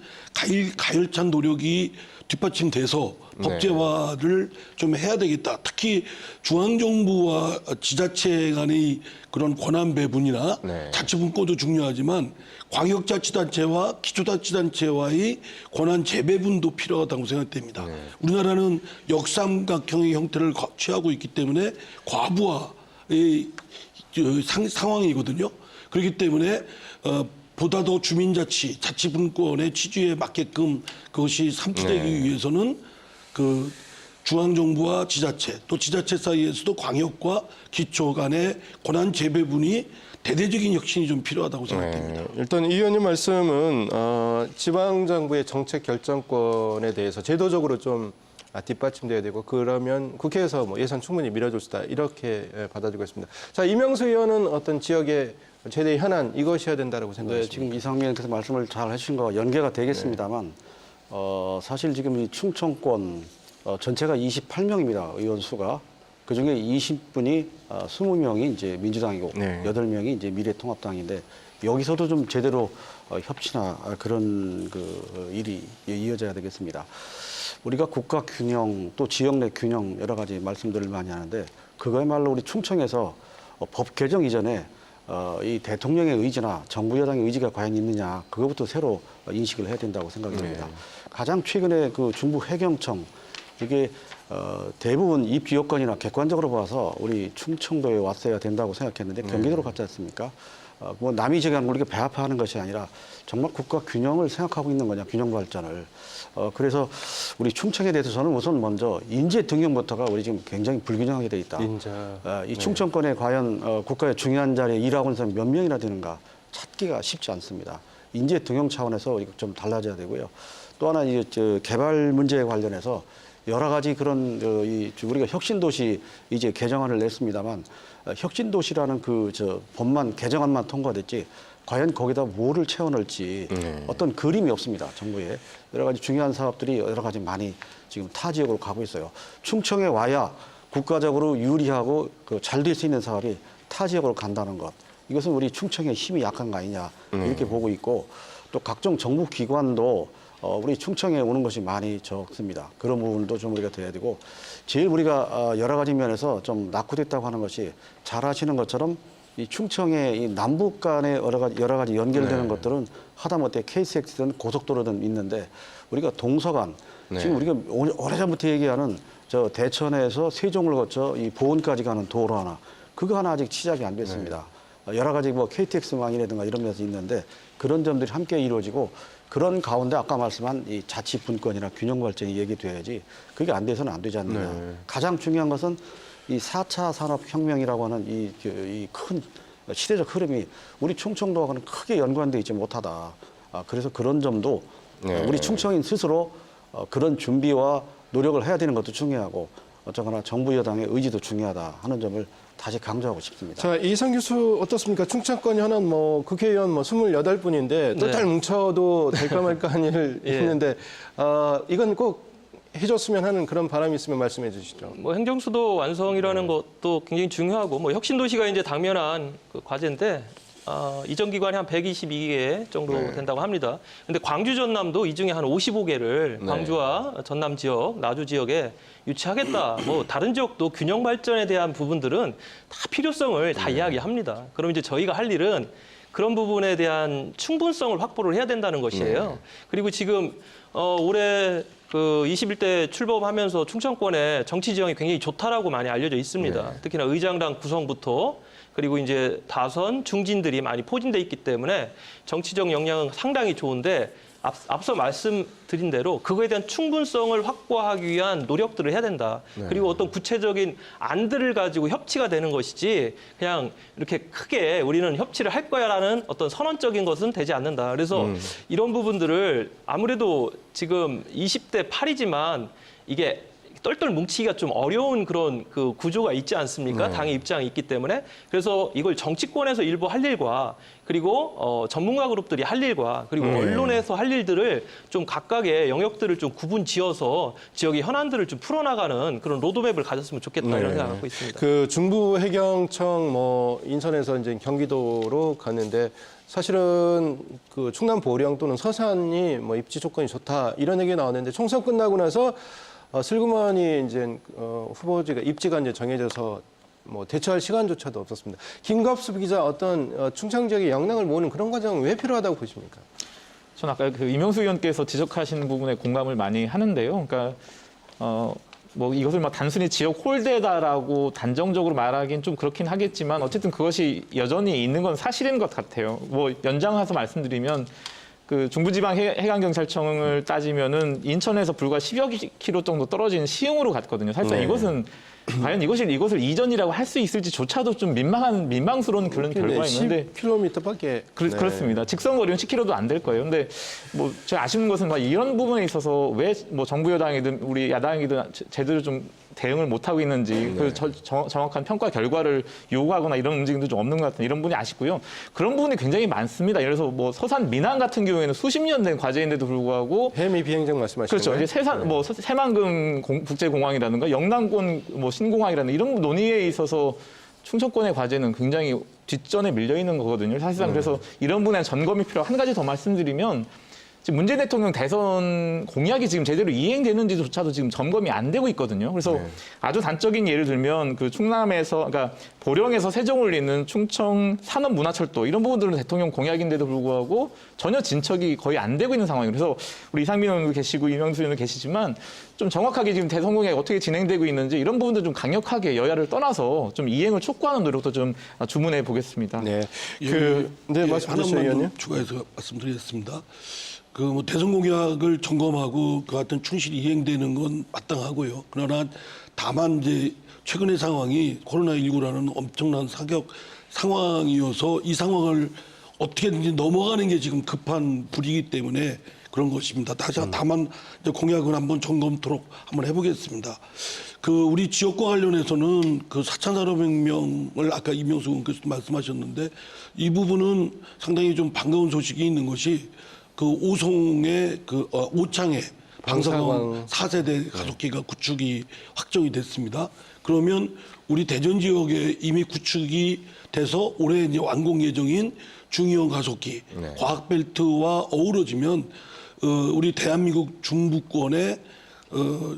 가열찬 노력이 뒷받침돼서 네. 법제화를 좀 해야 되겠다. 특히 중앙정부와 지자체 간의 그런 권한 배분이나 네. 자치분권도 중요하지만 광역자치단체와 기초자치단체와의 권한 재배분도 필요하다고 생각됩니다. 네. 우리나라는 역삼각형의 형태를 취하고 있기 때문에 과부하의 상황이거든요. 그렇기 때문에 보다 더 주민자치, 자치분권의 취지에 맞게끔 그것이 산출되기 네. 위해서는 그 중앙정부와 지자체, 또 지자체 사이에서도 광역과 기초 간의 권한 재배분이 대대적인 혁신이 좀 필요하다고 생각됩니다. 네, 일단 이 의원님 말씀은 지방정부의 정책 결정권에 대해서 제도적으로 좀 뒷받침돼야 되고 그러면 국회에서 뭐 예산 충분히 밀어줄 수 있다 이렇게 받아들이고 있습니다. 자, 이명수 의원은 어떤 지역의 최대 현안 이것이어야 된다라고 네, 생각하십니까? 지금 이상민 의원께서 말씀을 잘 해주신 거와 연계가 되겠습니다만 사실 지금 이 충청권 전체가 28명입니다. 의원 수가. 그중에 20분이 20명이 이제 민주당이고 네. 8명이 이제 미래통합당인데 여기서도 좀 제대로 협치나 그런 그 일이 이어져야 되겠습니다. 우리가 국가 균형 또 지역 내 균형 여러 가지 말씀들을 많이 하는데 그거야말로 우리 충청에서 법 개정 이전에 이 대통령의 의지나 정부 여당의 의지가 과연 있느냐 그것부터 새로 인식을 해야 된다고 생각이 듭니다. 가장 최근에 그 중부 해경청 이게 대부분 입주 여건이나 객관적으로 봐서 우리 충청도에 왔어야 된다고 생각했는데 경기도로 갔지 않습니까? 뭐 남이 제기한 걸 우리가 배합하는 것이 아니라 정말 국가 균형을 생각하고 있는 거냐, 균형 발전을. 그래서 우리 충청에 대해서 저는 우선 먼저 인재 등용부터가 우리 지금 굉장히 불균형하게 돼 있다. 이 충청권에 과연 국가의 중요한 자리에 일하고 있는 사람이 몇 명이나 되는가 찾기가 쉽지 않습니다. 인재 등용 차원에서 우리가 좀 달라져야 되고요. 또 하나 이제 개발 문제에 관련해서 여러 가지 그런 우리가 혁신도시 이제 개정안을 냈습니다만 혁신도시라는 그 법만 개정안만 통과됐지 과연 거기다 뭐를 채워넣을지 어떤 그림이 없습니다. 정부에 여러 가지 중요한 사업들이 여러 가지 많이 지금 타 지역으로 가고 있어요. 충청에 와야 국가적으로 유리하고 잘 될 수 있는 사업이 타 지역으로 간다는 것. 이것은 우리 충청의 힘이 약한 거 아니냐 이렇게 보고 있고 또 각종 정부 기관도 우리 충청에 오는 것이 많이 적습니다. 그런 부분도 좀 우리가 돼야 되고 제일 우리가 여러 가지 면에서 좀 낙후됐다고 하는 것이 잘 아시는 것처럼 이 충청의 이 남북 간의 여러 가지 연결되는 것들은 하다못해 KCX든 고속도로든 있는데 우리가 동서간 지금 우리가 오래전부터 얘기하는 저 대천에서 세종을 거쳐 이 보은까지 가는 도로 하나 그거 하나 아직 시작이 안 됐습니다. 여러 가지 뭐 KTX망이라든가 이런 면에서 있는데 그런 점들이 함께 이루어지고 그런 가운데 아까 말씀한 이 자치분권이나 균형 발전이 얘기돼야지 그게 안 돼서는 안 되지 않느냐. 가장 중요한 것은 이 4차 산업혁명이라고 하는 이 큰 시대적 흐름이 우리 충청도와는 크게 연관돼 있지 못하다. 그래서 그런 점도 우리 충청인 스스로 그런 준비와 노력을 해야 되는 것도 중요하고 어쩌거나 정부 여당의 의지도 중요하다 하는 점을 다시 강조하고 싶습니다. 자, 이성 교수 어떻습니까? 충청권 현안 뭐 국회의원 뭐 28분인데 똘똘 뭉쳐도 될까 말까 한 일 있는데 이건 꼭 해줬으면 하는 그런 바람이 있으면 말씀해 주시죠. 뭐 행정수도 완성이라는 것도 굉장히 중요하고 뭐 혁신도시가 이제 당면한 그 과제인데 이전 기관이 한 122개 정도 된다고 합니다. 근데 광주 전남도 이 중에 한 55개를 광주와 전남 지역, 나주 지역에 유치하겠다. 뭐 다른 지역도 균형 발전에 대한 부분들은 다 필요성을 다 이야기합니다. 그럼 이제 저희가 할 일은 그런 부분에 대한 충분성을 확보를 해야 된다는 것이에요. 그리고 지금 올해 그 21대 출범하면서 충청권의 정치 지형이 굉장히 좋다라고 많이 알려져 있습니다. 특히나 의장당 구성부터 그리고 이제 다선, 중진들이 많이 포진돼 있기 때문에 정치적 역량은 상당히 좋은데 앞서 말씀드린 대로 그거에 대한 충분성을 확보하기 위한 노력들을 해야 된다. 그리고 어떤 구체적인 안들을 가지고 협치가 되는 것이지 그냥 이렇게 크게 우리는 협치를 할 거야라는 어떤 선언적인 것은 되지 않는다. 그래서 이런 부분들을 아무래도 지금 20대 8이지만 이게 똘똘 뭉치기가 좀 어려운 그런 그 구조가 있지 않습니까? 당의 입장이 있기 때문에. 그래서 이걸 정치권에서 일부 할 일과 그리고 전문가 그룹들이 할 일과 그리고 언론에서 할 일들을 좀 각각의 영역들을 좀 구분 지어서 지역의 현안들을 좀 풀어나가는 그런 로드맵을 가졌으면 좋겠다 이런 생각을 갖고 있습니다. 그 중부해경청 뭐 인천에서 이제 경기도로 갔는데 사실은 그 충남 보령 또는 서산이 뭐 입지 조건이 좋다 이런 얘기 나왔는데 총선 끝나고 나서 슬그머니 이제 후보지가 입지가 이제 정해져서 뭐 대처할 시간조차도 없었습니다. 김갑수 기자 어떤 충청 지역의 역량을 모으는 그런 과정 왜 필요하다고 보십니까? 저는 아까 그 이명수 의원께서 지적하시는 부분에 공감을 많이 하는데요. 그러니까 뭐 이것을 막 단순히 지역 홀대다라고 단정적으로 말하기는 좀 그렇긴 하겠지만 어쨌든 그것이 여전히 있는 건 사실인 것 같아요. 뭐 연장해서 말씀드리면 그 중부지방해관경찰청을 따지면은 인천에서 불과 10여 킬로 정도 떨어진 시흥으로 갔거든요. 사실상 이것은 과연 이것을 이전이라고 할 수 있을지조차도 좀 민망스러운 그런 결과가 있는데 10km밖에 그렇습니다. 직선 거리는 10km도 안 될 거예요. 근데 뭐 제가 아쉬운 것은 막 이런 부분에 있어서 왜 뭐 정부 여당이든 우리 야당이든 제대로 좀 대응을 못 하고 있는지 그 정확한 평가 결과를 요구하거나 이런 움직임도 좀 없는 것 같은 이런 부분이 아쉽고요. 그런 부분이 굉장히 많습니다. 예를 들어서 뭐 서산 민항 같은 경우에는 수십 년 된 과제인데도 불구하고 해미 비행장 말씀하시는 그렇죠. 거예요? 이제 뭐 새만금 국제공항이라든가 영남권 뭐 신공항이라든가 이런 논의에 있어서 충청권의 과제는 굉장히 뒷전에 밀려 있는 거거든요. 사실상 그래서 이런 부분에 점검이 필요하고 한 가지 더 말씀드리면 지금 문재인 대통령 대선 공약이 지금 제대로 이행되는지조차도 지금 점검이 안 되고 있거든요. 그래서 아주 단적인 예를 들면 그 충남에서, 그러니까 보령에서 세종을 잇는 충청 산업문화철도 이런 부분들은 대통령 공약인데도 불구하고 전혀 진척이 거의 안 되고 있는 상황이에요. 그래서 우리 이상민 의원도 계시고 이명수 의원도 계시지만 좀 정확하게 지금 대선 공약이 어떻게 진행되고 있는지 이런 부분도 좀 강력하게 여야를 떠나서 좀 이행을 촉구하는 노력도 좀 주문해 보겠습니다. 네. 네, 말씀 주시죠, 하나만 의원님. 좀 추가해서 말씀드리겠습니다. 그 뭐 대선 공약을 점검하고 그 같은 충실히 이행되는 건 마땅하고요. 그러나 다만 이제 최근의 상황이 코로나19라는 엄청난 사격 상황이어서 이 상황을 어떻게든지 넘어가는 게 지금 급한 불이기 때문에 그런 것입니다. 다만 이제 공약을 한번 점검토록 한번 해보겠습니다. 그 우리 지역과 관련해서는 그 4차 산업혁명을 아까 이명수 의원께서 말씀하셨는데 이 부분은 상당히 좀 반가운 소식이 있는 것이 그 오송의 그 오창의 방사광 4세대 가속기가 구축이 확정이 됐습니다. 그러면 우리 대전 지역에 이미 구축이 돼서 올해 이제 완공 예정인 중이온 가속기 과학벨트와 어우러지면 우리 대한민국 중부권의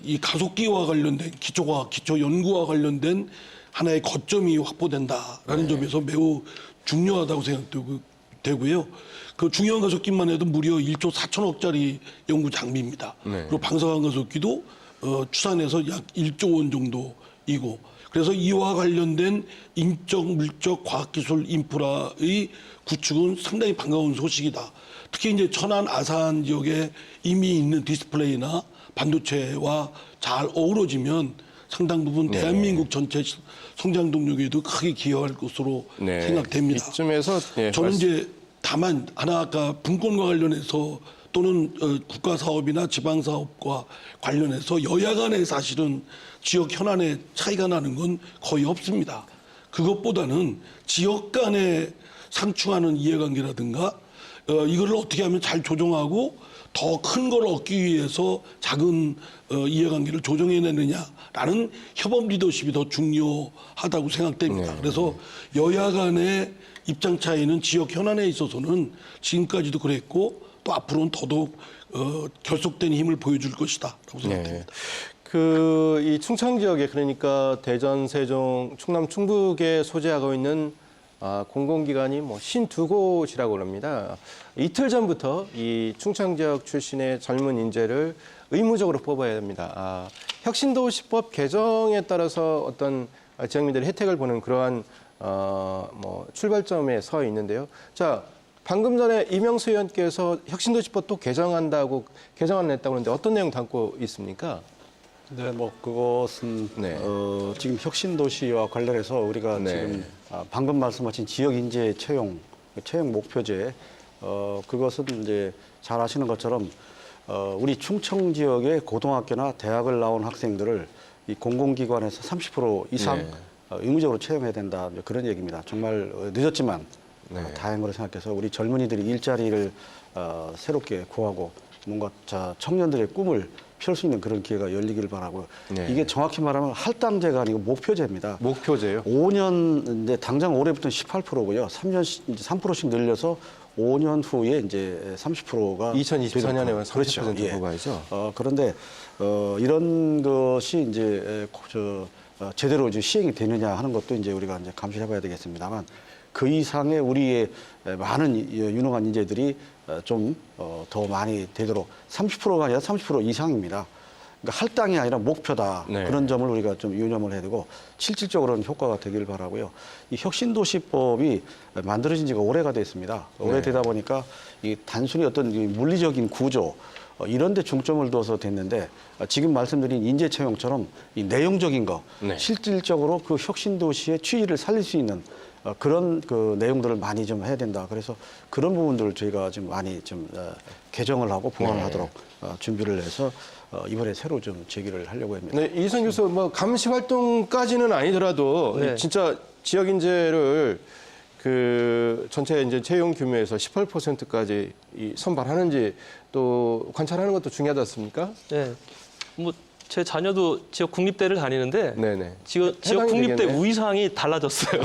이 가속기와 관련된 기초과학, 기초연구와 관련된 하나의 거점이 확보된다라는 점에서 매우 중요하다고 생각되고요. 그 중요한 가속기만 해도 무려 1조 4천억짜리 연구 장비입니다. 그리고 방사광 가속기도 추산해서 약 1조 원 정도이고 그래서 이와 관련된 인적, 물적, 과학기술 인프라의 구축은 상당히 반가운 소식이다. 특히 이제 천안, 아산 지역에 이미 있는 디스플레이나 반도체와 잘 어우러지면 상당 부분 대한민국 전체 성장 동력에도 크게 기여할 것으로 생각됩니다. 이쯤에서 저는 이제 다만 하나 아까 분권과 관련해서 또는 국가 사업이나 지방 사업과 관련해서 여야 간에 사실은 지역 현안에 차이가 나는 건 거의 없습니다. 그것보다는 지역 간에 상충하는 이해관계라든가 이거를 어떻게 하면 잘 조정하고 더 큰 걸 얻기 위해서 작은 이해관계를 조정해내느냐라는 협업 리더십이 더 중요하다고 생각됩니다. 그래서 여야 간의 입장 차이는 지역 현안에 있어서는 지금까지도 그랬고 또 앞으로는 더더욱 결속된 힘을 보여줄 것이다라고 생각됩니다. 그 이 충청 지역에 그러니까 대전, 세종, 충남, 충북에 소재하고 있는 공공기관이 뭐 52곳이라고 합니다. 이틀 전부터 이 충청 지역 출신의 젊은 인재를 의무적으로 뽑아야 됩니다. 혁신도시법 개정에 따라서 어떤 지역민들이 혜택을 보는 그러한 뭐 출발점에 서 있는데요. 자, 방금 전에 이명수 의원께서 혁신도시법 또 개정한다고 개정안을 냈다고 하는데 어떤 내용 담고 있습니까? 네, 뭐 그것은 네. 지금 혁신도시와 관련해서 우리가 네. 지금 방금 말씀하신 지역 인재 채용 목표제 그것은 이제 잘 아시는 것처럼 우리 충청 지역의 고등학교나 대학을 나온 학생들을 이 공공기관에서 30% 이상 네. 의무적으로 채용해야 된다 그런 얘기입니다. 정말 늦었지만 네. 다행으로 생각해서 우리 젊은이들이 일자리를 새롭게 구하고 뭔가 청년들의 꿈을 피울 수 있는 그런 기회가 열리길 바라고요. 네. 이게 정확히 말하면 할당제가 아니고 목표제입니다. 목표제요? 5년 이제 당장 올해부터는 18%고요. 3년씩 이제 3%씩 늘려서 5년 후에 이제 30%가 2024년에 30% 예. 후반이죠. 그런데 이런 것이 이제 제대로 이제 시행이 되느냐 하는 것도 이제 우리가 이제 감시해봐야 되겠습니다만 그 이상의 우리의 많은 유능한 인재들이 좀 더 많이 되도록 30%가 아니라 30% 이상입니다. 그러니까 할당이 아니라 목표다. 네. 그런 점을 우리가 좀 유념을 해야 되고 실질적으로는 효과가 되길 바라고요. 이 혁신도시법이 만들어진 지가 오래가 됐습니다. 오래되다 보니까 이 단순히 어떤 이 물리적인 구조 이런 데 중점을 둬서 됐는데 지금 말씀드린 인재 채용처럼 이 내용적인 거 네. 실질적으로 그 혁신도시의 취지를 살릴 수 있는 그런 그 내용들을 많이 좀 해야 된다. 그래서 그런 부분들을 저희가 좀 많이 좀 개정을 하고 보완을 네. 하도록 준비를 해서 이번에 새로 좀 제기를 하려고 합니다. 네, 이선 교수 뭐 감시 활동까지는 아니더라도 네. 진짜 지역 인재를 그 전체 이제 채용 규모에서 18%까지 선발하는지 또 관찰하는 것도 중요하지 않습니까? 네. 뭐 제 자녀도 지역 국립대를 다니는데 네네. 지역 해당이 국립대 되겠네. 우위상이 달라졌어요.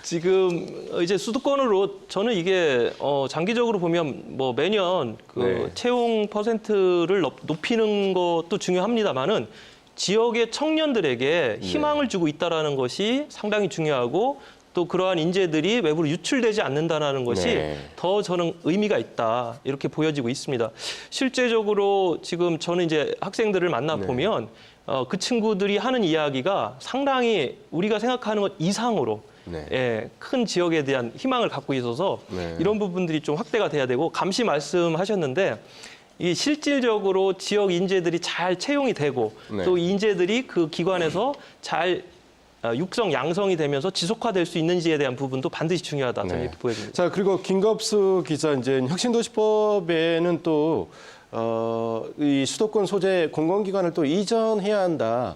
지금 이제 수도권으로 저는 이게 장기적으로 보면 뭐 매년 그 네. 채용 퍼센트를 높이는 것도 중요합니다만은 지역의 청년들에게 희망을 주고 있다라는 것이 상당히 중요하고 또 그러한 인재들이 외부로 유출되지 않는다는 것이 네. 더 저는 의미가 있다 이렇게 보여지고 있습니다. 실제적으로 지금 저는 이제 학생들을 만나 보면 그 친구들이 하는 이야기가 상당히 우리가 생각하는 것 이상으로 네. 예, 큰 지역에 대한 희망을 갖고 있어서 네. 이런 부분들이 좀 확대가 돼야 되고 감시 말씀하셨는데 이 실질적으로 지역 인재들이 잘 채용이 되고 네. 또 인재들이 그 기관에서 잘 육성, 양성이 되면서 지속화될 수 있는지에 대한 부분도 반드시 중요하다. 저는 네. 이렇게 보여집니다. 자, 그리고 김갑수 기자 이제 혁신도시법에는 또 이 수도권 소재 공공기관을 또 이전해야 한다.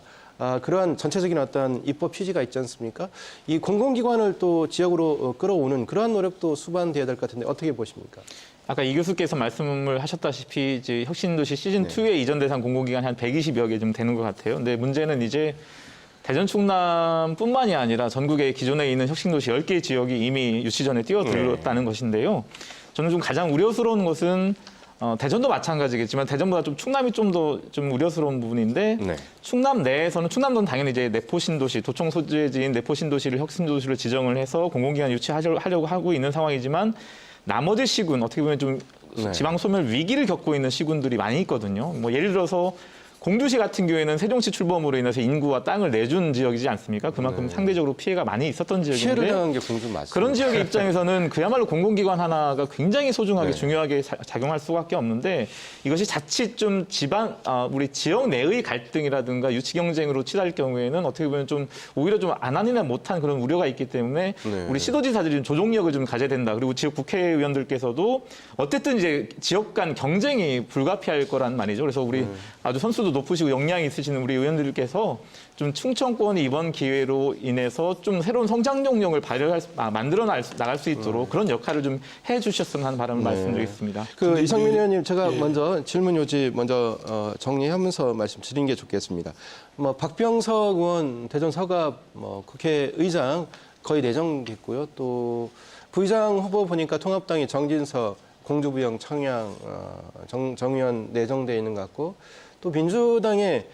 그러한 전체적인 어떤 입법 취지가 있지 않습니까? 이 공공기관을 또 지역으로 끌어오는 그러한 노력도 수반돼야 될 것 같은데 어떻게 보십니까? 아까 이 교수께서 말씀을 하셨다시피 이제 혁신도시 시즌 2의 이전 대상 공공기관 한 120여 개 좀 되는 것 같아요. 근데 문제는 이제 대전 충남뿐만이 아니라 전국에 기존에 있는 혁신도시 10개 지역이 이미 유치 전에 뛰어들었다는 것인데요. 저는 좀 가장 우려스러운 것은 대전도 마찬가지겠지만 대전보다 좀 충남이 좀 더 좀 우려스러운 부분인데 네. 충남 내에서는 충남도는 당연히 이제 내포신도시 도청 소재지인 내포신도시를 혁신도시로 지정을 해서 공공기관 유치하려고 하고 있는 상황이지만 나머지 시군 어떻게 보면 좀 네. 지방 소멸 위기를 겪고 있는 시군들이 많이 있거든요. 뭐 예를 들어서 공주시 같은 경우에는 세종시 출범으로 인해서 인구와 땅을 내준 지역이지 않습니까? 그만큼 상대적으로 피해가 많이 있었던 피해를 지역인데 당한 게 공주 맞습니다. 그런 지역의 입장에서는 그야말로 공공기관 하나가 굉장히 소중하게 중요하게 작용할 수밖에 없는데 이것이 자칫 좀 우리 지역 내의 갈등이라든가 유치 경쟁으로 치달을 경우에는 어떻게 보면 좀 오히려 좀 안 하느냐 못한 그런 우려가 있기 때문에 네. 우리 시도지사들이 좀 조종력을 좀 가져야 된다. 그리고 지역 국회의원들께서도 어쨌든 이제 지역 간 경쟁이 불가피할 거란 말이죠. 그래서 우리 아주 선수도 높으시고 역량이 있으시는 우리 의원들께서 좀 충청권이 이번 기회로 인해서 좀 새로운 성장 동력을 만들어 나갈 수 있도록 그런 역할을 좀 해주셨으면 하는 바람을 말씀드리겠습니다. 그 이상민 의원님 제가 먼저 질문 요지 먼저 정리하면서 말씀드린 게 좋겠습니다. 뭐 박병석 의원 대전 서갑 국회의장 거의 내정됐고요. 또 부의장 후보 보니까 통합당이 정진석, 공주부영, 청양, 정 의원 내정돼 있는 것 같고 또 민주당에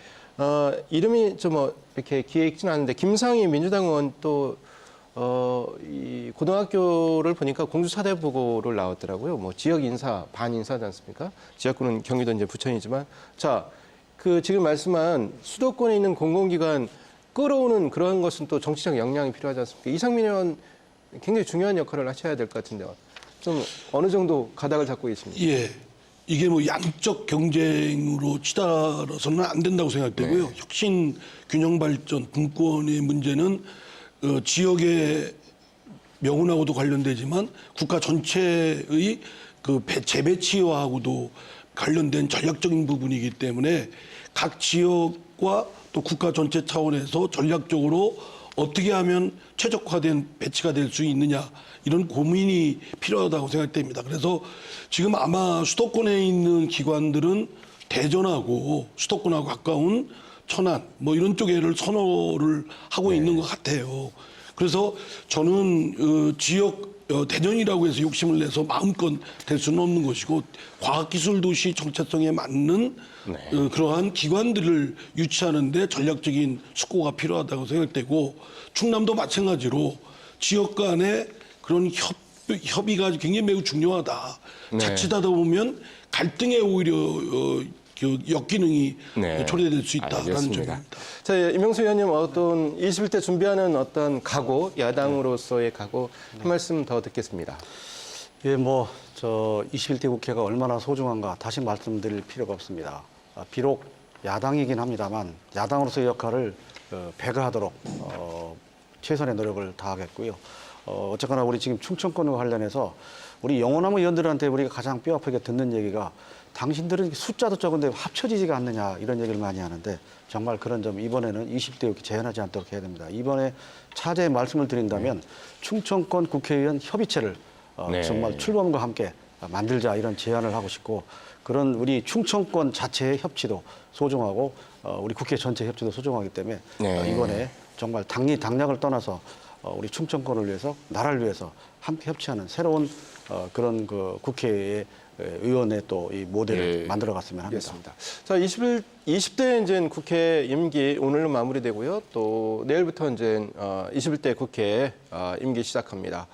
이름이 좀 이렇게 기획진 않은데 김상희 민주당 의원 또 이 고등학교를 보니까 공주사대부고를 나왔더라고요. 뭐 지역 인사, 반인사지 않습니까? 지역구는 경기도 이제 부천이지만 자, 그 지금 말씀한 수도권에 있는 공공기관 끌어오는 그런 것은 또 정치적 역량이 필요하지 않습니까? 이상민 의원 굉장히 중요한 역할을 하셔야 될 것 같은데요. 좀 어느 정도 가닥을 잡고 계십니까? 예. 이게 뭐 양적 경쟁으로 치달아서는 안 된다고 생각되고요. 혁신, 균형 발전, 분권의 문제는 지역의 명운하고도 관련되지만 국가 전체의 그 재배치와하고도 관련된 전략적인 부분이기 때문에 각 지역과 또 국가 전체 차원에서 전략적으로 어떻게 하면 최적화된 배치가 될 수 있느냐 이런 고민이 필요하다고 생각됩니다. 그래서 지금 아마 수도권에 있는 기관들은 대전하고 수도권하고 가까운 천안 뭐 이런 쪽에를 선호를 하고 있는 것 같아요. 그래서 저는 지역 대전이라고 해서 욕심을 내서 마음껏 될 수는 없는 것이고 과학기술도시 정체성에 맞는 그러한 기관들을 유치하는데 전략적인 숙고가 필요하다고 생각되고 충남도 마찬가지로 지역 간의 그런 협의가 굉장히 매우 중요하다. 네. 자칫하다 보면 갈등에 오히려 그 역기능이 네. 초래될 수 있다라는 알겠습니다. 점입니다. 자, 임명수 의원님 어떤 21대 준비하는 어떤 각오, 야당으로서의 각오 한 말씀 더 듣겠습니다. 예, 뭐, 21대 국회가 얼마나 소중한가 다시 말씀드릴 필요가 없습니다. 비록 야당이긴 합니다만 야당으로서의 역할을 배가하도록 최선의 노력을 다하겠고요. 어쨌거나 우리 지금 충청권과 관련해서 우리 영호남 의원들한테 우리가 가장 뼈아프게 듣는 얘기가 당신들은 숫자도 적은데 합쳐지지가 않느냐 이런 얘기를 많이 하는데 정말 그런 점 이번에는 20대 국회 제한하지 않도록 해야 됩니다. 이번에 차제 말씀을 드린다면 충청권 국회의원 협의체를 정말 출범과 함께 만들자 이런 제안을 하고 싶고 그런 우리 충청권 자체의 협치도 소중하고 우리 국회 전체 협치도 소중하기 때문에 이번에 정말 당락을 떠나서 우리 충청권을 위해서 나라를 위해서 함께 협치하는 새로운 그런 그 국회의 의원의 또 이 모델을 만들어갔으면 합니다. 알겠습니다. 자, 20대 이제 국회 임기 오늘로 마무리되고요. 또 내일부터 이제 21대 국회 임기 시작합니다.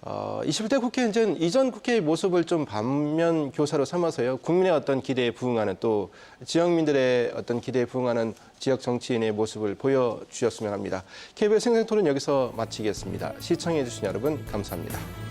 21대 국회 이제 이전 국회의 모습을 좀 반면 교사로 삼아서요. 국민의 어떤 기대에 부응하는 또 지역민들의 어떤 기대에 부응하는 지역 정치인의 모습을 보여주셨으면 합니다. KBS 생생토론 여기서 마치겠습니다. 시청해 주신 여러분 감사합니다.